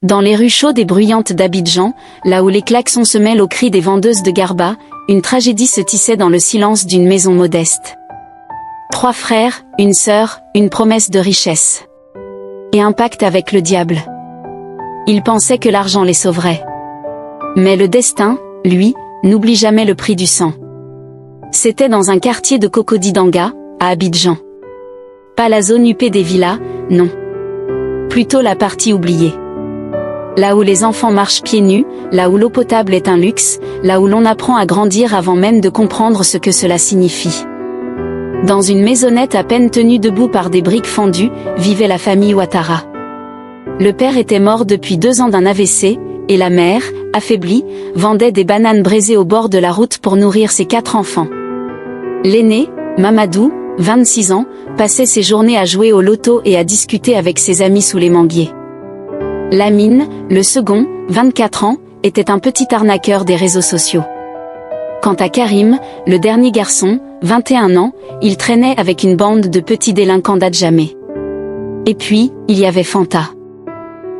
Dans les rues chaudes et bruyantes d'Abidjan, là où les klaxons se mêlent aux cris des vendeuses de garba, une tragédie se tissait dans le silence d'une maison modeste. 3 frères, une sœur, une promesse de richesse. Et un pacte avec le diable. Ils pensaient que l'argent les sauverait. Mais le destin, lui, n'oublie jamais le prix du sang. C'était dans un quartier de Cocody-Danga, à Abidjan. Pas la zone huppée des villas, non. Plutôt la partie oubliée. Là où les enfants marchent pieds nus, là où l'eau potable est un luxe, là où l'on apprend à grandir avant même de comprendre ce que cela signifie. Dans une maisonnette à peine tenue debout par des briques fendues, vivait la famille Ouattara. Le père était mort depuis 2 ans d'un AVC, et la mère, affaiblie, vendait des bananes braisées au bord de la route pour nourrir ses 4 enfants. L'aîné, Mamadou, 26 ans, passait ses journées à jouer au loto et à discuter avec ses amis sous les manguiers. Lamine, le second, 24 ans, était un petit arnaqueur des réseaux sociaux. Quant à Karim, le dernier garçon, 21 ans, il traînait avec une bande de petits délinquants d'Adjamé. Et puis, il y avait Fanta.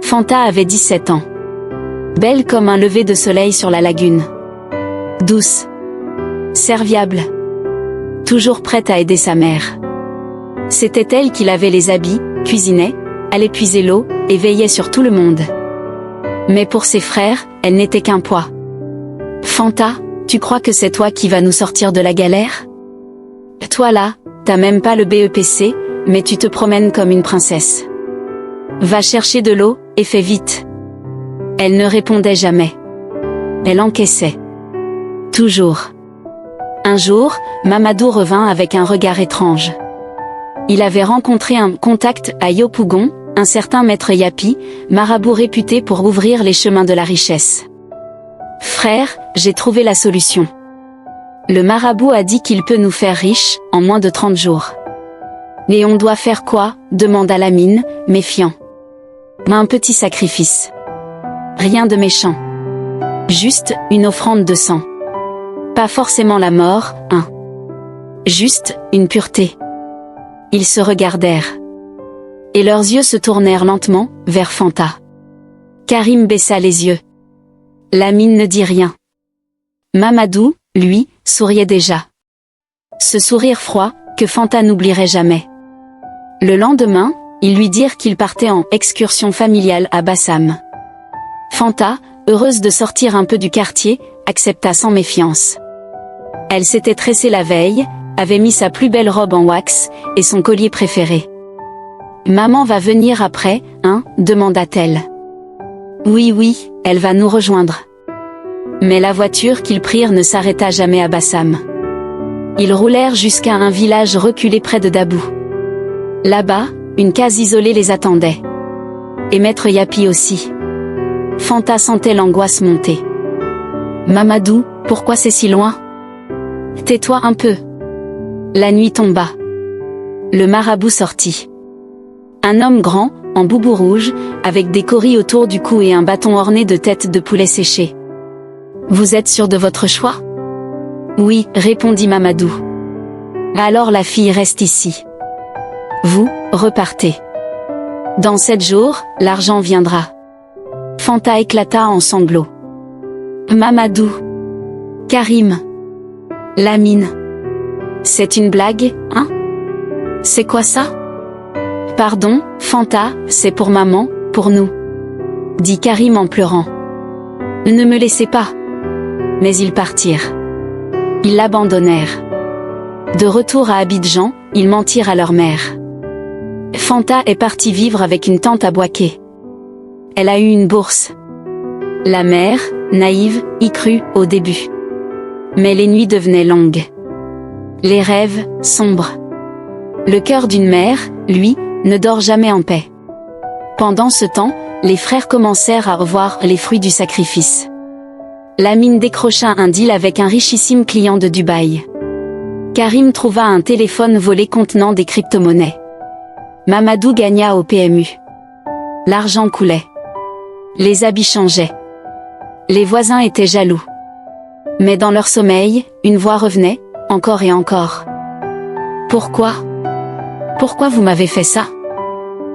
Fanta avait 17 ans. Belle comme un lever de soleil sur la lagune. Douce. Serviable. Toujours prête à aider sa mère. C'était elle qui lavait les habits, cuisinait, allait puiser l'eau, et veillait sur tout le monde. Mais pour ses frères, elle n'était qu'un poids. Fanta, tu crois que c'est toi qui vas nous sortir de la galère? Toi là, t'as même pas le BEPC, mais tu te promènes comme une princesse. Va chercher de l'eau, et fais vite. Elle ne répondait jamais. Elle encaissait. Toujours. Un jour, Mamadou revint avec un regard étrange. Il avait rencontré un contact à Yopougon, un certain maître Yapi, marabout réputé pour ouvrir les chemins de la richesse. Frère, j'ai trouvé la solution. Le marabout a dit qu'il peut nous faire riches, en moins de 30 jours. Et on doit faire quoi? Demanda Lamine, méfiant. Un petit sacrifice. Rien de méchant. Juste, une offrande de sang. Pas forcément la mort, hein. Juste, une pureté. Ils se regardèrent. Et leurs yeux se tournèrent lentement, vers Fanta. Karim baissa les yeux. Lamine ne dit rien. Mamadou, lui, souriait déjà. Ce sourire froid, que Fanta n'oublierait jamais. Le lendemain, ils lui dirent qu'ils partaient en excursion familiale à Bassam. Fanta, heureuse de sortir un peu du quartier, accepta sans méfiance. Elle s'était tressée la veille, avait mis sa plus belle robe en wax, et son collier préféré. « Maman va venir après, hein ?» demanda-t-elle. « Oui, elle va nous rejoindre. » Mais la voiture qu'ils prirent ne s'arrêta jamais à Bassam. Ils roulèrent jusqu'à un village reculé près de Dabou. Là-bas, une case isolée les attendait. Et maître Yapi aussi. Fanta sentait l'angoisse monter. « Mamadou, pourquoi c'est si loin ? Tais-toi un peu. » La nuit tomba. Le marabout sortit. Un homme grand, en boubou rouge, avec des coris autour du cou et un bâton orné de têtes de poulet séchées. « Vous êtes sûr de votre choix ? » « Oui, répondit Mamadou. »« Alors la fille reste ici. Vous, repartez. Dans 7 jours, l'argent viendra. » Fanta éclata en sanglots. « Mamadou. Karim. Lamine. C'est une blague, hein ? C'est quoi ça ? » « Pardon, Fanta, c'est pour maman, pour nous. » dit Karim en pleurant. « Ne me laissez pas. » Mais ils partirent. Ils l'abandonnèrent. De retour à Abidjan, ils mentirent à leur mère. Fanta est partie vivre avec une tante à Boaké. Elle a eu une bourse. La mère, naïve, y crut au début. Mais les nuits devenaient longues. Les rêves, sombres. Le cœur d'une mère, lui, ne dort jamais en paix. Pendant ce temps, les frères commencèrent à revoir les fruits du sacrifice. Lamine décrocha un deal avec un richissime client de Dubaï. Karim trouva un téléphone volé contenant des crypto-monnaies. Mamadou gagna au PMU. L'argent coulait. Les habits changeaient. Les voisins étaient jaloux. Mais dans leur sommeil, une voix revenait, encore et encore. « Pourquoi ? Pourquoi vous m'avez fait ça ?»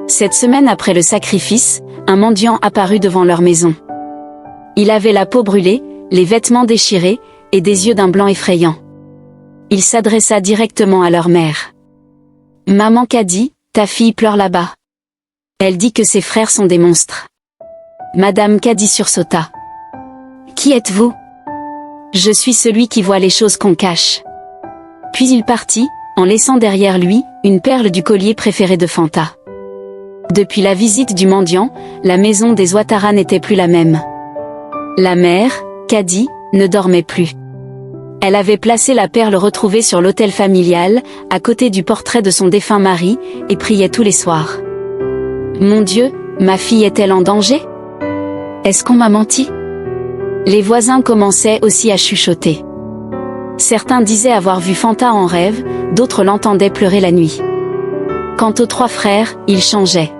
Cette semaine après le sacrifice, un mendiant apparut devant leur maison. Il avait la peau brûlée, les vêtements déchirés, et des yeux d'un blanc effrayant. Il s'adressa directement à leur mère. « Maman Caddy, ta fille pleure là-bas. Elle dit que ses frères sont des monstres. » Madame Caddy sursauta. « Qui êtes-vous ? » ?»« Je suis celui qui voit les choses qu'on cache. » Puis il partit, en laissant derrière lui une perle du collier préféré de Fanta. Depuis la visite du mendiant, la maison des Ouattara n'était plus la même. La mère, Caddy, ne dormait plus. Elle avait placé la perle retrouvée sur l'autel familial, à côté du portrait de son défunt mari, et priait tous les soirs. « Mon Dieu, ma fille est-elle en danger ? Est-ce qu'on m'a menti ?» Les voisins commençaient aussi à chuchoter. Certains disaient avoir vu Fanta en rêve, d'autres l'entendaient pleurer la nuit. Quant aux 3 frères, ils changeaient.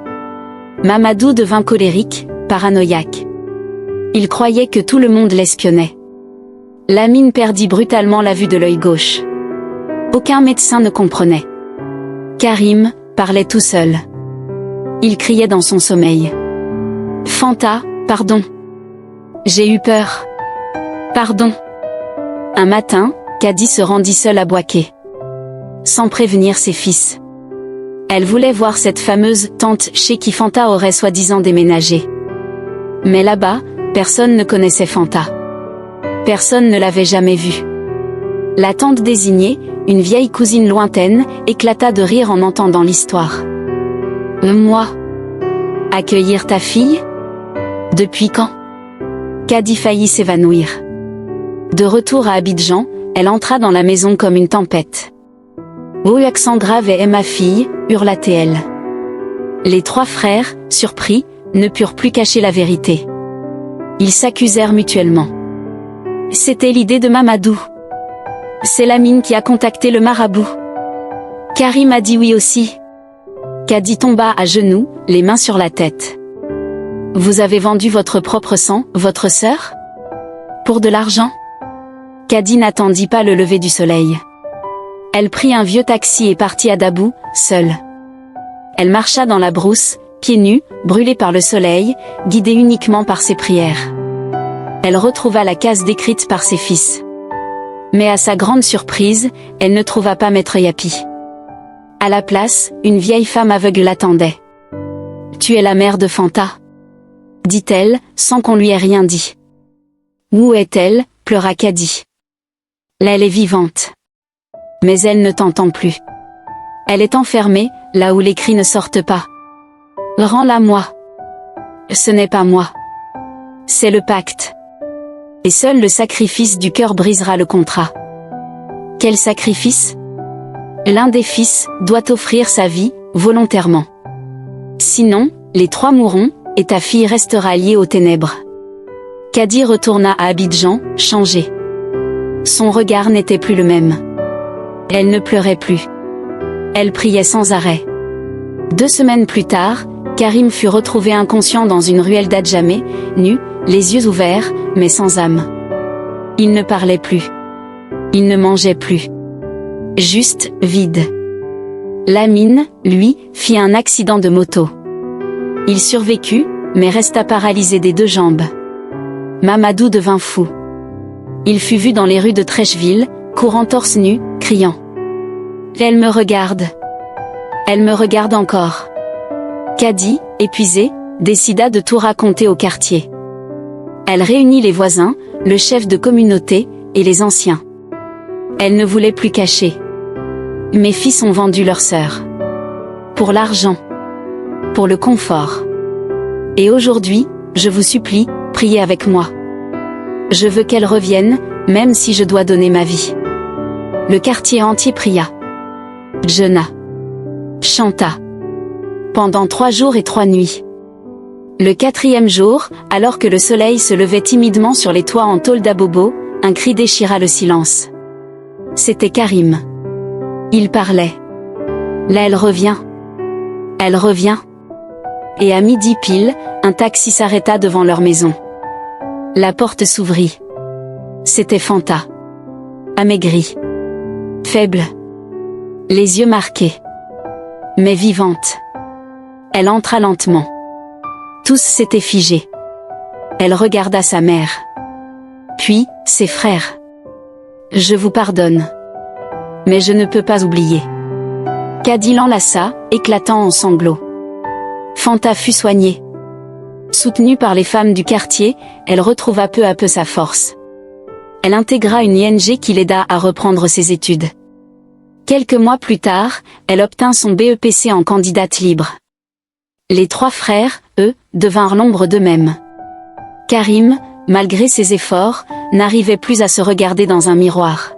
Mamadou devint colérique, paranoïaque. Il croyait que tout le monde l'espionnait. Lamine perdit brutalement la vue de l'œil gauche. Aucun médecin ne comprenait. Karim parlait tout seul. Il criait dans son sommeil. « Fanta, pardon. J'ai eu peur. Pardon. » Un matin, Caddy se rendit seule à Bouaké. Sans prévenir ses fils. Elle voulait voir cette fameuse tante chez qui Fanta aurait soi-disant déménagé. Mais là-bas, personne ne connaissait Fanta. Personne ne l'avait jamais vue. La tante désignée, une vieille cousine lointaine, éclata de rire en entendant l'histoire. « Moi ? Accueillir ta fille ? Depuis quand ?» Caddy faillit s'évanouir. De retour à Abidjan, elle entra dans la maison comme une tempête. « Oh, accent grave et ma fille !» hurla-t-elle. Les 3 frères, surpris, ne purent plus cacher la vérité. Ils s'accusèrent mutuellement. « C'était l'idée de Mamadou. C'est Lamine qui a contacté le marabout. Karim a dit oui aussi. » Caddy tomba à genoux, les mains sur la tête. « Vous avez vendu votre propre sang, votre sœur ? Pour de l'argent ?» Caddy n'attendit pas le lever du soleil. Elle prit un vieux taxi et partit à Dabou, seule. Elle marcha dans la brousse, pieds nus, brûlée par le soleil, guidée uniquement par ses prières. Elle retrouva la case décrite par ses fils. Mais à sa grande surprise, elle ne trouva pas Maître Yapi. À la place, une vieille femme aveugle l'attendait. « Tu es la mère de Fanta ?» dit-elle, sans qu'on lui ait rien dit. « Où est-elle ?» pleura Caddy. « Elle est vivante. Mais elle ne t'entend plus. Elle est enfermée, là où les cris ne sortent pas. Rends-la moi. » Ce n'est pas moi. C'est le pacte. Et seul le sacrifice du cœur brisera le contrat. Quel sacrifice ? L'un des fils doit offrir sa vie, volontairement. Sinon, les 3 mourront, et ta fille restera liée aux ténèbres. Caddy retourna à Abidjan, changée. Son regard n'était plus le même. Elle ne pleurait plus. Elle priait sans arrêt. 2 semaines plus tard, Karim fut retrouvé inconscient dans une ruelle d'Adjamé, nu, les yeux ouverts, mais sans âme. Il ne parlait plus. Il ne mangeait plus. Juste, vide. Lamine, lui, fit un accident de moto. Il survécut, mais resta paralysé des 2 jambes. Mamadou devint fou. Il fut vu dans les rues de Trècheville, courant torse nu, criant. « Elle me regarde. Elle me regarde encore. » Caddy, épuisée, décida de tout raconter au quartier. Elle réunit les voisins, le chef de communauté, et les anciens. Elle ne voulait plus cacher. « Mes fils ont vendu leur sœur. Pour l'argent. Pour le confort. Et aujourd'hui, je vous supplie, priez avec moi. Je veux qu'elle revienne, même si je dois donner ma vie. » Le quartier entier pria. Jeûna. Chanta. Pendant 3 jours et 3 nuits. Le 4e jour, alors que le soleil se levait timidement sur les toits en tôle d'abobo, un cri déchira le silence. C'était Karim. Il parlait. Là elle revient. Elle revient. Et à midi pile, un taxi s'arrêta devant leur maison. La porte s'ouvrit. C'était Fanta. Amaigrie. Faible. Les yeux marqués. Mais vivante. Elle entra lentement. Tous s'étaient figés. Elle regarda sa mère. Puis, ses frères. Je vous pardonne. Mais je ne peux pas oublier. Caddy l'enlaça, éclatant en sanglots. Fanta fut soignée. Soutenue par les femmes du quartier, elle retrouva peu à peu sa force. Elle intégra une ING qui l'aida à reprendre ses études. Quelques mois plus tard, elle obtint son BEPC en candidate libre. Les trois frères, eux, devinrent l'ombre d'eux-mêmes. Karim, malgré ses efforts, n'arrivait plus à se regarder dans un miroir.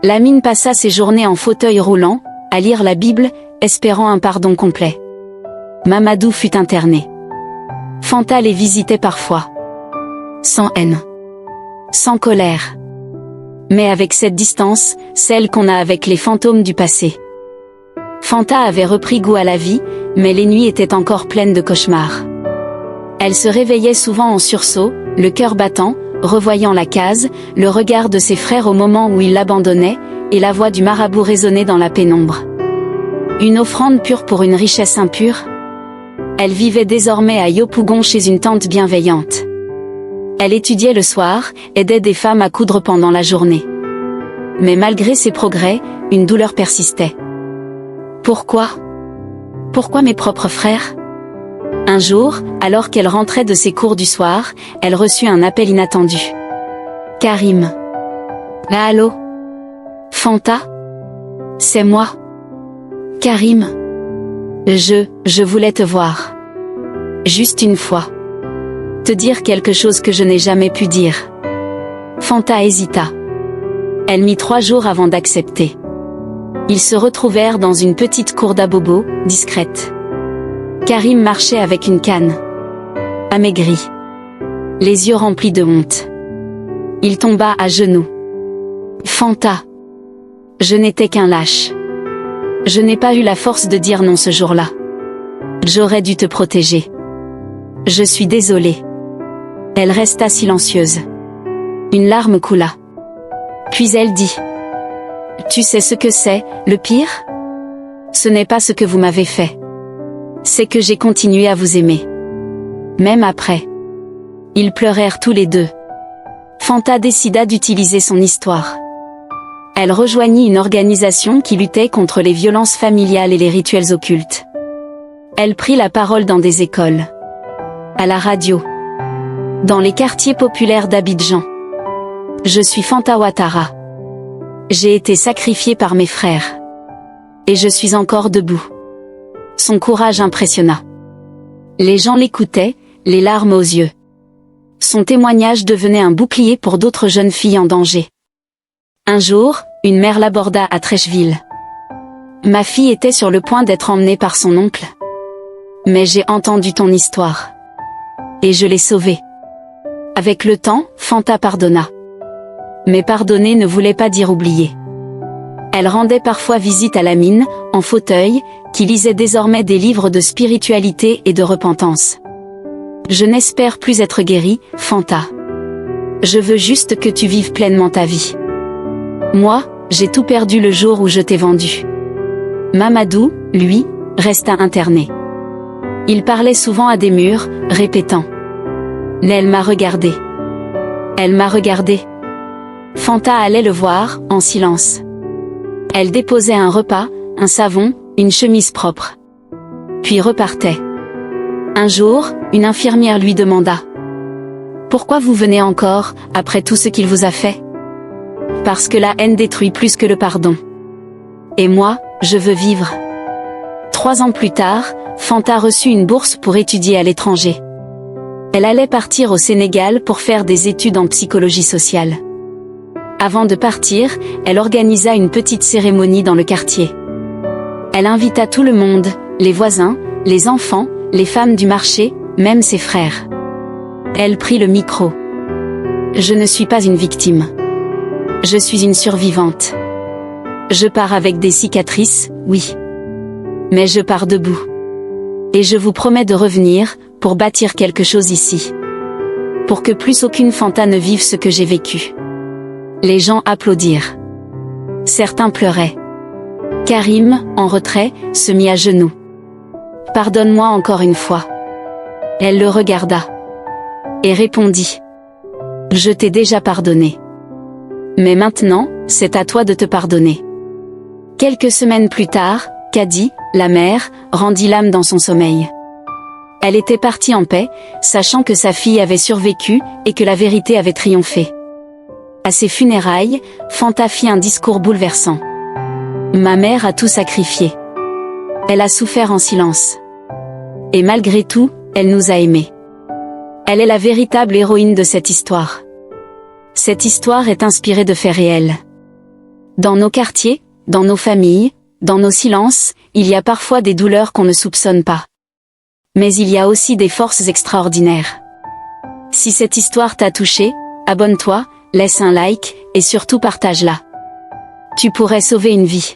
Lamine passa ses journées en fauteuil roulant, à lire la Bible, espérant un pardon complet. Mamadou fut interné. Fanta les visitait parfois. Sans haine. Sans colère. Mais avec cette distance, celle qu'on a avec les fantômes du passé. Fanta avait repris goût à la vie, mais les nuits étaient encore pleines de cauchemars. Elle se réveillait souvent en sursaut, le cœur battant, revoyant la case, le regard de ses frères au moment où ils l'abandonnaient, et la voix du marabout résonnait dans la pénombre. Une offrande pure pour une richesse impure? Elle vivait désormais à Yopougon chez une tante bienveillante. Elle étudiait le soir, aidait des femmes à coudre pendant la journée. Mais malgré ses progrès, une douleur persistait. Pourquoi? Pourquoi mes propres frères? Un jour, alors qu'elle rentrait de ses cours du soir, elle reçut un appel inattendu. Karim. Allô? Fanta? C'est moi. Karim. Je voulais te voir. Juste une fois. Te dire quelque chose que je n'ai jamais pu dire. Fanta hésita. Elle mit 3 jours avant d'accepter. Ils se retrouvèrent dans une petite cour d'abobo, discrète. Karim marchait avec une canne. Amaigri. Les yeux remplis de honte. Il tomba à genoux. Fanta. Je n'étais qu'un lâche. Je n'ai pas eu la force de dire non ce jour-là. J'aurais dû te protéger. Je suis désolée. Elle resta silencieuse. Une larme coula. Puis elle dit. Tu sais ce que c'est, le pire? Ce n'est pas ce que vous m'avez fait. C'est que j'ai continué à vous aimer. Même après. Ils pleurèrent tous les deux. Fanta décida d'utiliser son histoire. Elle rejoignit une organisation qui luttait contre les violences familiales et les rituels occultes. Elle prit la parole dans des écoles. À la radio. Dans les quartiers populaires d'Abidjan. Je suis Fanta Ouattara. J'ai été sacrifiée par mes frères. Et je suis encore debout. Son courage impressionna. Les gens l'écoutaient, les larmes aux yeux. Son témoignage devenait un bouclier pour d'autres jeunes filles en danger. Un jour, une mère l'aborda à Trècheville. Ma fille était sur le point d'être emmenée par son oncle. Mais j'ai entendu ton histoire. Et je l'ai sauvée. Avec le temps, Fanta pardonna. Mais pardonner ne voulait pas dire oublier. Elle rendait parfois visite à Lamine, en fauteuil, qui lisait désormais des livres de spiritualité et de repentance. Je n'espère plus être guérie, Fanta. Je veux juste que tu vives pleinement ta vie. Moi, j'ai tout perdu le jour où je t'ai vendu. Mamadou, lui, resta interné. Il parlait souvent à des murs, répétant. Elle m'a regardé. Elle m'a regardé. Fanta allait le voir, en silence. Elle déposait un repas, un savon, une chemise propre. Puis repartait. Un jour, une infirmière lui demanda. Pourquoi vous venez encore, après tout ce qu'il vous a fait? Parce que la haine détruit plus que le pardon. Et moi, je veux vivre. 3 ans plus tard, Fanta reçut une bourse pour étudier à l'étranger. Elle allait partir au Sénégal pour faire des études en psychologie sociale. Avant de partir, elle organisa une petite cérémonie dans le quartier. Elle invita tout le monde, les voisins, les enfants, les femmes du marché, même ses frères. Elle prit le micro. Je ne suis pas une victime. Je suis une survivante. Je pars avec des cicatrices, oui. Mais je pars debout. Et je vous promets de revenir, pour bâtir quelque chose ici. Pour que plus aucune Fanta ne vive ce que j'ai vécu. Les gens applaudirent. Certains pleuraient. Karim, en retrait, se mit à genoux. Pardonne-moi encore une fois. Elle le regarda. Et répondit. Je t'ai déjà pardonné. Mais maintenant, c'est à toi de te pardonner. Quelques semaines plus tard, Cady, la mère, rendit l'âme dans son sommeil. Elle était partie en paix, sachant que sa fille avait survécu et que la vérité avait triomphé. À ses funérailles, Fanta fit un discours bouleversant. Ma mère a tout sacrifié. Elle a souffert en silence. Et malgré tout, elle nous a aimés. Elle est la véritable héroïne de cette histoire. Cette histoire est inspirée de faits réels. Dans nos quartiers, dans nos familles, dans nos silences, il y a parfois des douleurs qu'on ne soupçonne pas. Mais il y a aussi des forces extraordinaires. Si cette histoire t'a touché, abonne-toi, laisse un like, et surtout partage-la. Tu pourrais sauver une vie.